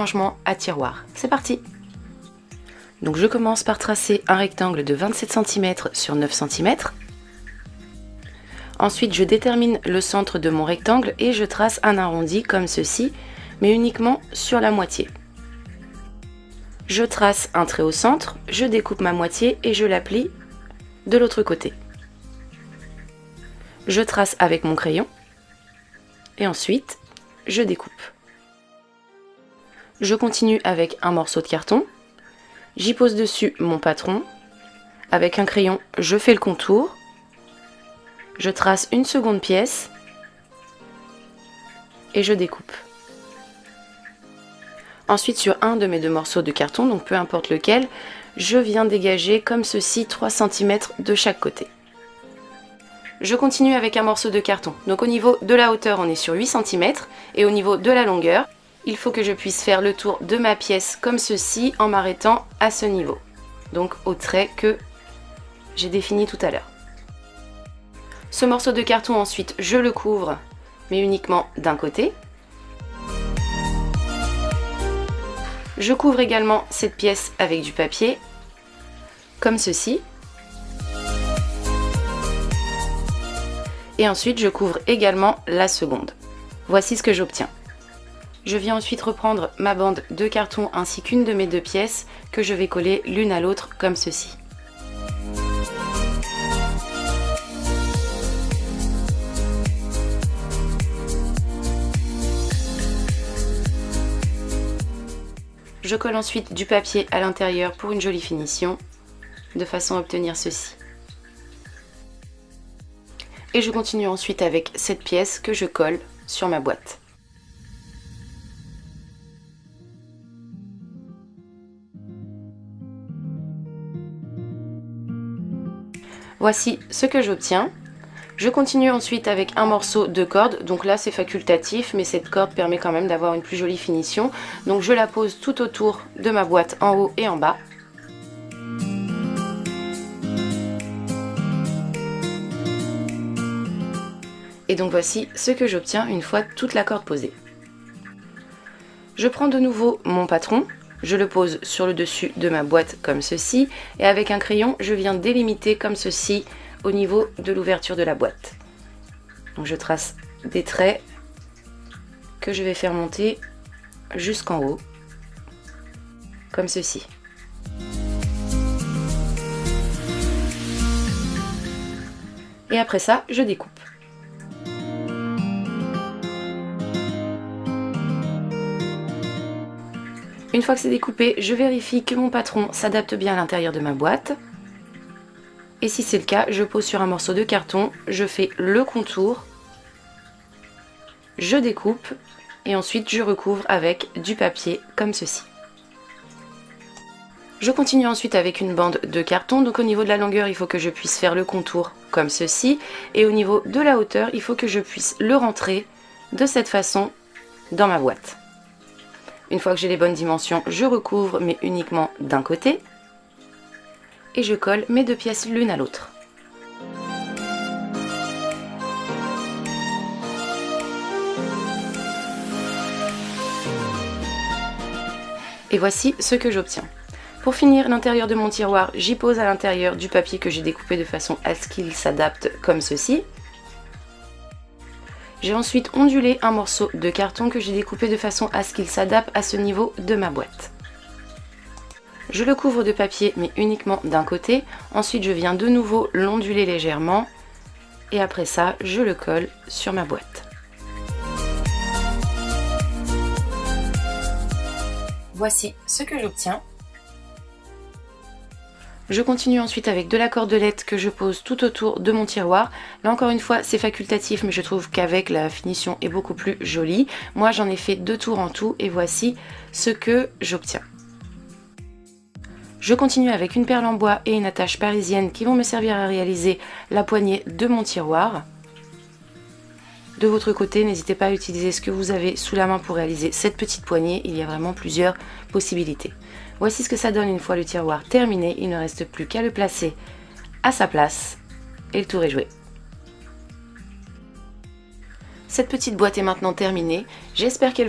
rangement à tiroir. C'est parti! Donc je commence par tracer un rectangle de 27 cm sur 9 cm. Ensuite je détermine le centre de mon rectangle et je trace un arrondi comme ceci, mais uniquement sur la moitié. Je trace un trait au centre, je découpe ma moitié et je la plie de l'autre côté. Je trace avec mon crayon et ensuite je découpe. Je continue avec un morceau de carton, j'y pose dessus mon patron, avec un crayon je fais le contour, je trace une seconde pièce et je découpe. Ensuite sur un de mes deux morceaux de carton, donc peu importe lequel, je viens dégager comme ceci 3 cm de chaque côté. Je continue avec un morceau de carton, donc au niveau de la hauteur on est sur 8 cm et au niveau de la longueur, il faut que je puisse faire le tour de ma pièce comme ceci en m'arrêtant à ce niveau, donc au trait que j'ai défini tout à l'heure. Ce morceau de carton ensuite je le couvre, mais uniquement d'un côté. Je couvre également cette pièce avec du papier, comme ceci. Et ensuite je couvre également la seconde. Voici ce que j'obtiens. Je viens ensuite reprendre ma bande de carton ainsi qu'une de mes deux pièces que je vais coller l'une à l'autre comme ceci. Je colle ensuite du papier à l'intérieur pour une jolie finition, de façon à obtenir ceci. Et je continue ensuite avec cette pièce que je colle sur ma boîte. Voici ce que j'obtiens. Je continue ensuite avec un morceau de corde, donc là c'est facultatif, mais cette corde permet quand même d'avoir une plus jolie finition. Donc je la pose tout autour de ma boîte en haut et en bas. Et donc voici ce que j'obtiens une fois toute la corde posée. Je prends de nouveau mon patron, je le pose sur le dessus de ma boîte comme ceci, et avec un crayon je viens délimiter comme ceci au niveau de l'ouverture de la boîte. Donc je trace des traits que je vais faire monter jusqu'en haut, comme ceci. Et après ça, je découpe. Une fois que c'est découpé, je vérifie que mon patron s'adapte bien à l'intérieur de ma boîte. Et si c'est le cas, je pose sur un morceau de carton, je fais le contour, je découpe et ensuite je recouvre avec du papier comme ceci. Je continue ensuite avec une bande de carton, donc au niveau de la longueur, il faut que je puisse faire le contour comme ceci. Et au niveau de la hauteur, il faut que je puisse le rentrer de cette façon dans ma boîte. Une fois que j'ai les bonnes dimensions, je recouvre, mais uniquement d'un côté. Et je colle mes deux pièces l'une à l'autre. Et voici ce que j'obtiens. Pour finir l'intérieur de mon tiroir, j'y pose à l'intérieur du papier que j'ai découpé de façon à ce qu'il s'adapte comme ceci. J'ai ensuite ondulé un morceau de carton que j'ai découpé de façon à ce qu'il s'adapte à ce niveau de ma boîte. Je le couvre de papier mais uniquement d'un côté. Ensuite je viens de nouveau l'onduler légèrement et après ça je le colle sur ma boîte. Voici ce que j'obtiens. Je continue ensuite avec de la cordelette que je pose tout autour de mon tiroir. Là encore une fois c'est facultatif, mais je trouve qu'avec la finition est beaucoup plus jolie. Moi j'en ai fait 2 tours en tout et voici ce que j'obtiens. Je continue avec une perle en bois et une attache parisienne qui vont me servir à réaliser la poignée de mon tiroir. De votre côté, n'hésitez pas à utiliser ce que vous avez sous la main pour réaliser cette petite poignée. Il y a vraiment plusieurs possibilités. Voici ce que ça donne une fois le tiroir terminé. Il ne reste plus qu'à le placer à sa place et le tour est joué. Cette petite boîte est maintenant terminée. J'espère qu'elle vous